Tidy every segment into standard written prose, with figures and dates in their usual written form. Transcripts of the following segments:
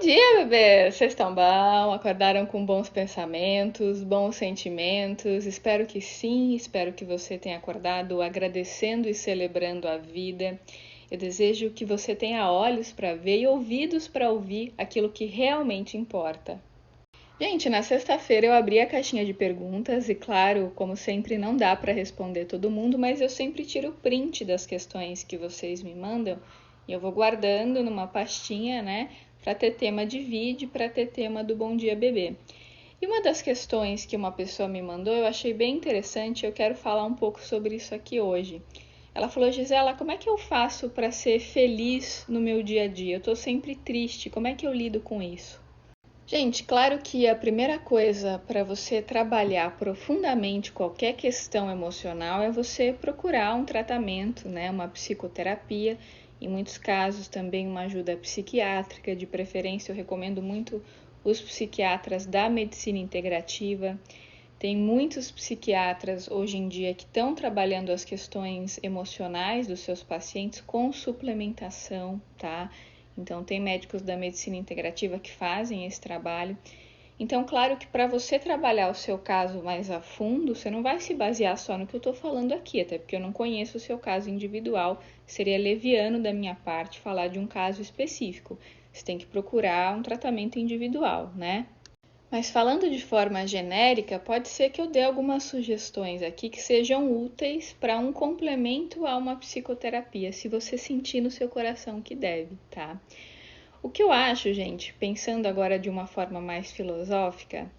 dia, bebês! Vocês estão bom? Acordaram com bons pensamentos, bons sentimentos? Espero que sim, espero que você tenha acordado agradecendo e celebrando a vida. Eu desejo que você tenha olhos para ver e ouvidos para ouvir aquilo que realmente importa. Gente, na sexta-feira eu abri a caixinha de perguntas e, claro, como sempre, não dá para responder todo mundo, mas eu sempre tiro print das questões que vocês me mandam e eu vou guardando numa pastinha, né, para ter tema de vídeo, para ter tema do Bom Dia Bebê. E uma das questões que uma pessoa me mandou eu achei bem interessante, e eu quero falar um pouco sobre isso aqui hoje. Ela falou: Gisela, como é que eu faço para ser feliz no meu dia a dia? Eu tô sempre triste, como é que eu lido com isso? Gente, claro que a primeira coisa para você trabalhar profundamente qualquer questão emocional é você procurar um tratamento, né, uma psicoterapia, em muitos casos também uma ajuda psiquiátrica, de preferência eu recomendo muito os psiquiatras da medicina integrativa. Tem muitos psiquiatras hoje em dia que estão trabalhando as questões emocionais dos seus pacientes com suplementação, tá? Então, tem médicos da medicina integrativa que fazem esse trabalho. Então, claro que para você trabalhar o seu caso mais a fundo, você não vai se basear só no que eu estou falando aqui, até porque eu não conheço o seu caso individual. Seria leviano da minha parte falar de um caso específico. Você tem que procurar um tratamento individual, né? Mas falando de forma genérica, pode ser que eu dê algumas sugestões aqui que sejam úteis para um complemento a uma psicoterapia, se você sentir no seu coração que deve, tá? O que eu acho, gente, pensando agora de uma forma mais filosófica,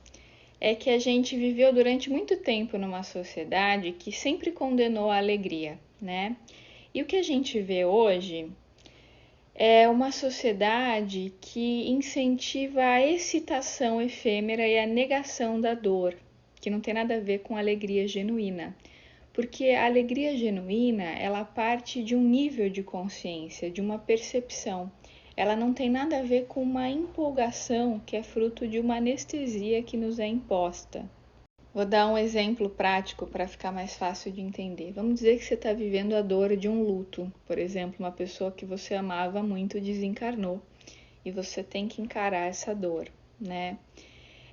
é que a gente viveu durante muito tempo numa sociedade que sempre condenou a alegria, né? E o que a gente vê hoje é uma sociedade que incentiva a excitação efêmera e a negação da dor, que não tem nada a ver com alegria genuína. Porque a alegria genuína, ela parte de um nível de consciência, de uma percepção. Ela não tem nada a ver com uma empolgação que é fruto de uma anestesia que nos é imposta. Vou dar um exemplo prático para ficar mais fácil de entender. Vamos dizer que você está vivendo a dor de um luto. Por exemplo, uma pessoa que você amava muito desencarnou e você tem que encarar essa dor, né?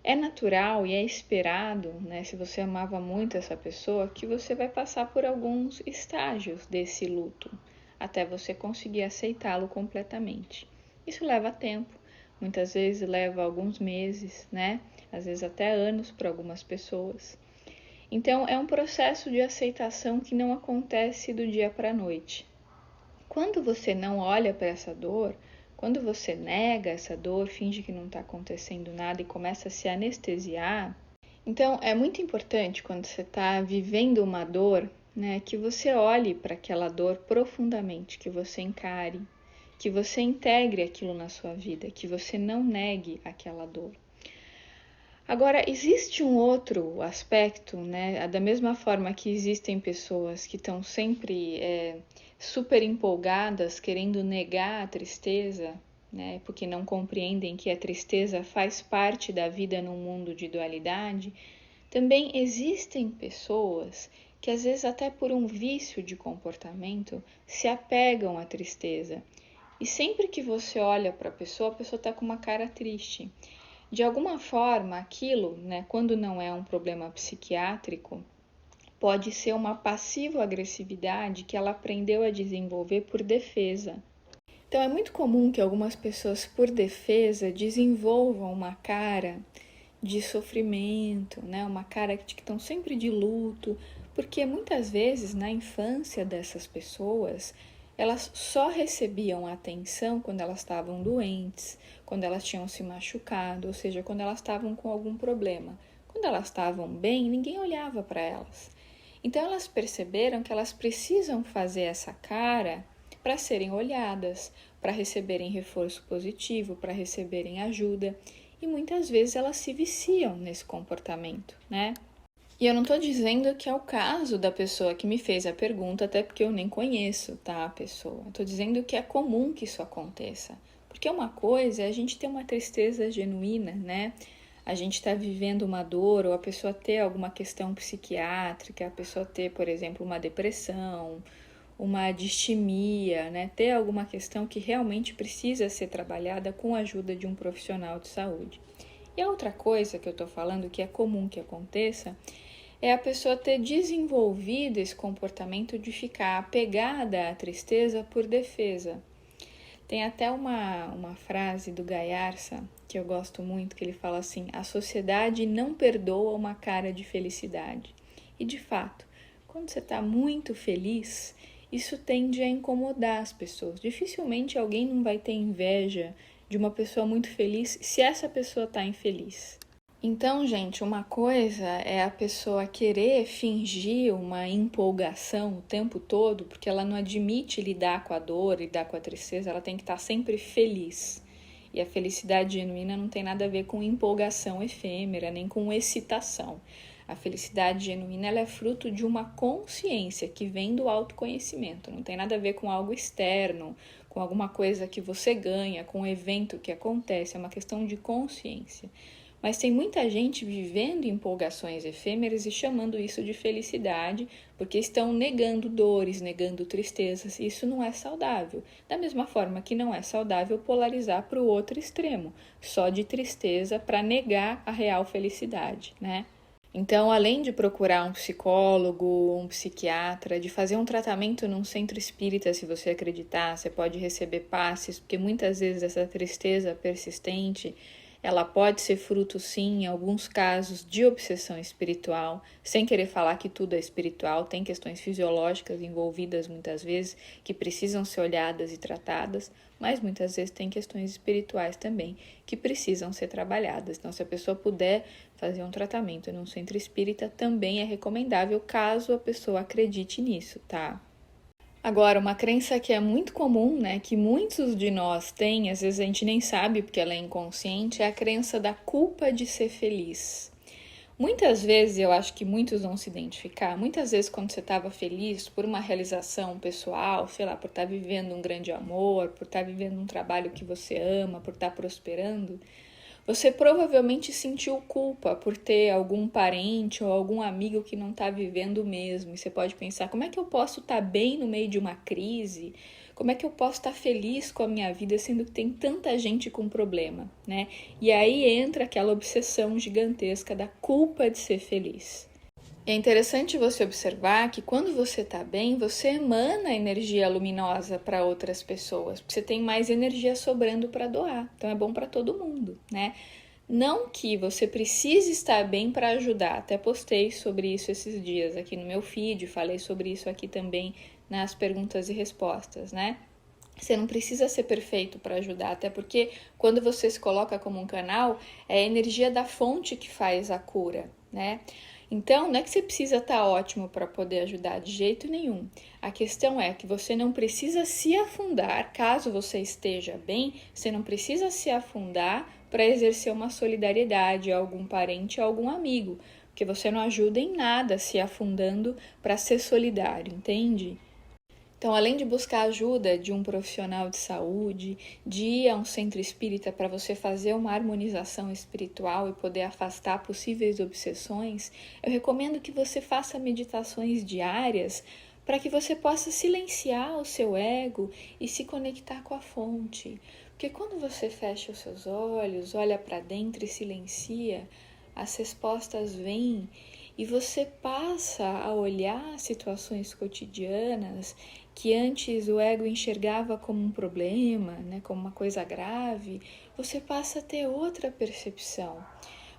É natural e é esperado, né, se você amava muito essa pessoa, que você vai passar por alguns estágios desse luto, até você conseguir aceitá-lo completamente. Isso leva tempo, muitas vezes leva alguns meses, né? Às vezes até anos para algumas pessoas. Então, é um processo de aceitação que não acontece do dia para a noite. Quando você não olha para essa dor, quando você nega essa dor, finge que não está acontecendo nada e começa a se anestesiar, então é muito importante quando você está vivendo uma dor, né, que você olhe para aquela dor profundamente, que você encare, que você integre aquilo na sua vida, que você não negue aquela dor. Agora, existe um outro aspecto, né? Da mesma forma que existem pessoas que estão sempre super empolgadas, querendo negar a tristeza, né? Porque não compreendem que a tristeza faz parte da vida num mundo de dualidade. Também existem pessoas que, às vezes, até por um vício de comportamento, se apegam à tristeza. E sempre que você olha para a pessoa está com uma cara triste. De alguma forma, aquilo, né, quando não é um problema psiquiátrico, pode ser uma passivo-agressividade que ela aprendeu a desenvolver por defesa. Então, é muito comum que algumas pessoas, por defesa, desenvolvam uma cara de sofrimento, né, uma cara de que estão sempre de luto, porque muitas vezes na infância dessas pessoas elas só recebiam atenção quando elas estavam doentes, quando elas tinham se machucado, ou seja, quando elas estavam com algum problema. Quando elas estavam bem, ninguém olhava para elas. Então elas perceberam que elas precisam fazer essa cara para serem olhadas, para receberem reforço positivo, para receberem ajuda. E muitas vezes elas se viciam nesse comportamento, né? E eu não estou dizendo que é o caso da pessoa que me fez a pergunta, até porque eu nem conheço, tá, a pessoa. Estou dizendo que é comum que isso aconteça. Porque uma coisa é a gente ter uma tristeza genuína, né? A gente está vivendo uma dor, ou a pessoa ter alguma questão psiquiátrica, a pessoa ter, por exemplo, uma depressão, uma distimia, né? Ter alguma questão que realmente precisa ser trabalhada com a ajuda de um profissional de saúde. E a outra coisa que eu estou falando, que é comum que aconteça, é a pessoa ter desenvolvido esse comportamento de ficar apegada à tristeza por defesa. Tem até uma frase do Gaiarsa que eu gosto muito, que ele fala assim: a sociedade não perdoa uma cara de felicidade. E de fato, quando você está muito feliz, isso tende a incomodar as pessoas. Dificilmente alguém não vai ter inveja de uma pessoa muito feliz se essa pessoa está infeliz. Então, gente, uma coisa é a pessoa querer fingir uma empolgação o tempo todo, porque ela não admite lidar com a dor, lidar com a tristeza, ela tem que estar sempre feliz. E a felicidade genuína não tem nada a ver com empolgação efêmera, nem com excitação. A felicidade genuína ela é fruto de uma consciência que vem do autoconhecimento, não tem nada a ver com algo externo, com alguma coisa que você ganha, com um evento que acontece, é uma questão de consciência. Mas tem muita gente vivendo empolgações efêmeras e chamando isso de felicidade, porque estão negando dores, negando tristezas. Isso não é saudável. Da mesma forma que não é saudável polarizar para o outro extremo, só de tristeza para negar a real felicidade, né? Então, além de procurar um psicólogo, um psiquiatra, de fazer um tratamento num centro espírita, se você acreditar, você pode receber passes, porque muitas vezes essa tristeza persistente ela pode ser fruto, sim, em alguns casos, de obsessão espiritual, sem querer falar que tudo é espiritual, tem questões fisiológicas envolvidas muitas vezes que precisam ser olhadas e tratadas, mas muitas vezes tem questões espirituais também que precisam ser trabalhadas. Então, se a pessoa puder fazer um tratamento num centro espírita, também é recomendável, caso a pessoa acredite nisso, tá? Agora, uma crença que é muito comum, né, que muitos de nós têm, às vezes a gente nem sabe porque ela é inconsciente, é a crença da culpa de ser feliz. Muitas vezes, eu acho que muitos vão se identificar, muitas vezes quando você estava feliz por uma realização pessoal, sei lá, por estar vivendo um grande amor, por estar vivendo um trabalho que você ama, por estar prosperando, você provavelmente sentiu culpa por ter algum parente ou algum amigo que não está vivendo o mesmo. E você pode pensar, como é que eu posso estar bem no meio de uma crise? Como é que eu posso estar feliz com a minha vida, sendo que tem tanta gente com problema, né? E aí entra aquela obsessão gigantesca da culpa de ser feliz. É interessante você observar que quando você está bem, você emana energia luminosa para outras pessoas, porque você tem mais energia sobrando para doar. Então é bom para todo mundo, né? Não que você precise estar bem para ajudar. Até postei sobre isso esses dias aqui no meu feed, falei sobre isso aqui também nas perguntas e respostas, né? Você não precisa ser perfeito para ajudar, até porque quando você se coloca como um canal, é a energia da fonte que faz a cura, né? Então, não é que você precisa estar ótimo para poder ajudar de jeito nenhum. A questão é que você não precisa se afundar, caso você esteja bem, você não precisa se afundar para exercer uma solidariedade a algum parente, a algum amigo, porque você não ajuda em nada se afundando para ser solidário, entende? Então, além de buscar ajuda de um profissional de saúde, de ir a um centro espírita para você fazer uma harmonização espiritual e poder afastar possíveis obsessões, eu recomendo que você faça meditações diárias para que você possa silenciar o seu ego e se conectar com a fonte. Porque quando você fecha os seus olhos, olha para dentro e silencia, as respostas vêm e você passa a olhar situações cotidianas que antes o ego enxergava como um problema, né, como uma coisa grave, você passa a ter outra percepção.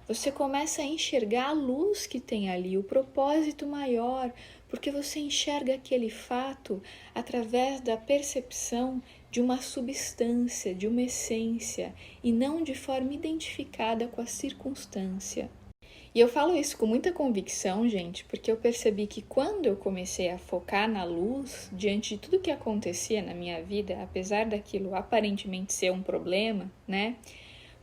Você começa a enxergar a luz que tem ali, o propósito maior, porque você enxerga aquele fato através da percepção de uma substância, de uma essência, e não de forma identificada com a circunstância. E eu falo isso com muita convicção, gente, porque eu percebi que quando eu comecei a focar na luz, diante de tudo que acontecia na minha vida, apesar daquilo aparentemente ser um problema, né?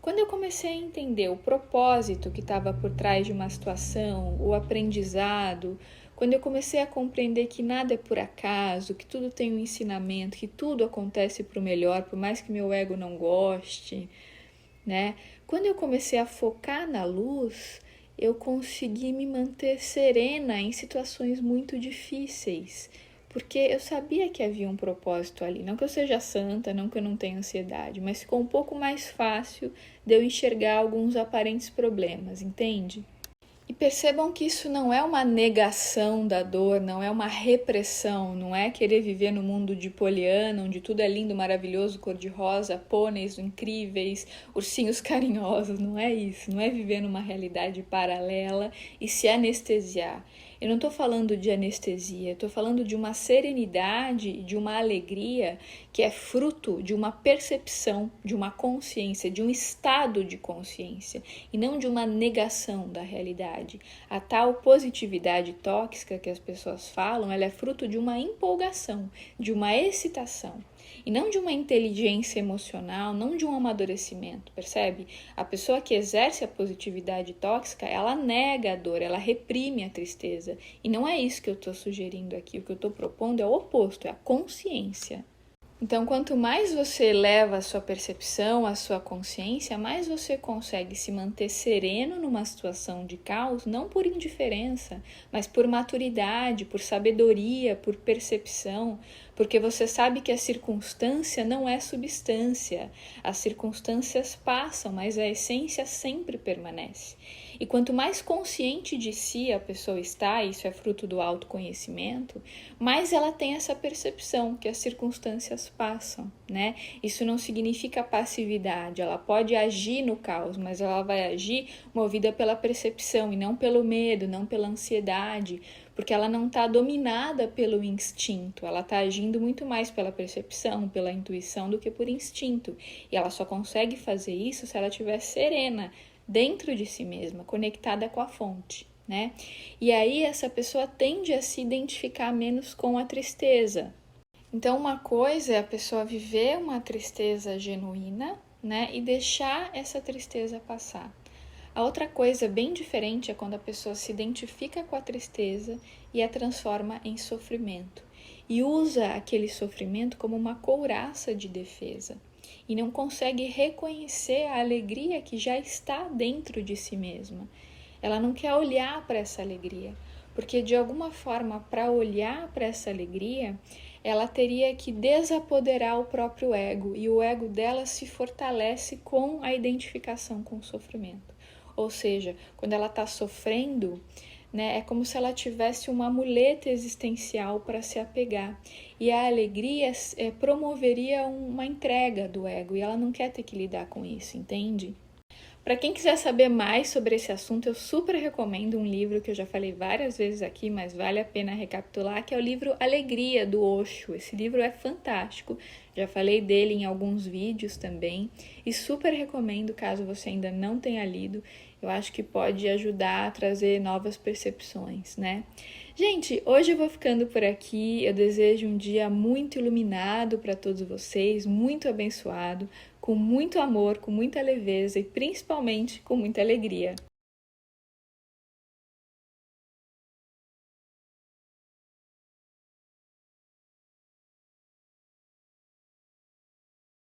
Quando eu comecei a entender o propósito que estava por trás de uma situação, o aprendizado, quando eu comecei a compreender que nada é por acaso, que tudo tem um ensinamento, que tudo acontece para o melhor, por mais que meu ego não goste, né? Quando eu comecei a focar na luz, eu consegui me manter serena em situações muito difíceis, porque eu sabia que havia um propósito ali. Não que eu seja santa, não que eu não tenha ansiedade, mas ficou um pouco mais fácil de eu enxergar alguns aparentes problemas, entende? E percebam que isso não é uma negação da dor, não é uma repressão, não é querer viver no mundo de Poliana, onde tudo é lindo, maravilhoso, cor-de-rosa, pôneis incríveis, ursinhos carinhosos, não é isso, não é viver numa realidade paralela e se anestesiar. Eu não estou falando de anestesia, estou falando de uma serenidade, de uma alegria que é fruto de uma percepção, de uma consciência, de um estado de consciência e não de uma negação da realidade. A tal positividade tóxica que as pessoas falam, ela é fruto de uma empolgação, de uma excitação. E não de uma inteligência emocional, não de um amadurecimento, percebe? A pessoa que exerce a positividade tóxica, ela nega a dor, ela reprime a tristeza. E não é isso que eu estou sugerindo aqui, o que eu estou propondo é o oposto, é a consciência. Então, quanto mais você eleva a sua percepção, a sua consciência, mais você consegue se manter sereno numa situação de caos, não por indiferença, mas por maturidade, por sabedoria, por percepção, porque você sabe que a circunstância não é substância. As circunstâncias passam, mas a essência sempre permanece. E quanto mais consciente de si a pessoa está, isso é fruto do autoconhecimento, mais ela tem essa percepção que as circunstâncias passam, né? Isso não significa passividade, ela pode agir no caos, mas ela vai agir movida pela percepção e não pelo medo, não pela ansiedade, porque ela não está dominada pelo instinto, ela está agindo muito mais pela percepção, pela intuição do que por instinto. E ela só consegue fazer isso se ela estiver serena, dentro de si mesma, conectada com a fonte, né? E aí essa pessoa tende a se identificar menos com a tristeza. Então, uma coisa é a pessoa viver uma tristeza genuína, né? E deixar essa tristeza passar. A outra coisa bem diferente é quando a pessoa se identifica com a tristeza e a transforma em sofrimento. E usa aquele sofrimento como uma couraça de defesa. E não consegue reconhecer a alegria que já está dentro de si mesma. Ela não quer olhar para essa alegria, porque de alguma forma, para olhar para essa alegria, ela teria que desapoderar o próprio ego, e o ego dela se fortalece com a identificação com o sofrimento. Ou seja, quando ela está sofrendo, né, é como se ela tivesse uma muleta existencial para se apegar. E a alegria promoveria uma entrega do ego, e ela não quer ter que lidar com isso, entende? Para quem quiser saber mais sobre esse assunto, eu super recomendo um livro que eu já falei várias vezes aqui, mas vale a pena recapitular, que é o livro Alegria, do Osho. Esse livro é fantástico, já falei dele em alguns vídeos também, e super recomendo caso você ainda não tenha lido. Eu acho que pode ajudar a trazer novas percepções, né? Gente, hoje eu vou ficando por aqui. Eu desejo um dia muito iluminado para todos vocês, muito abençoado, com muito amor, com muita leveza e principalmente com muita alegria.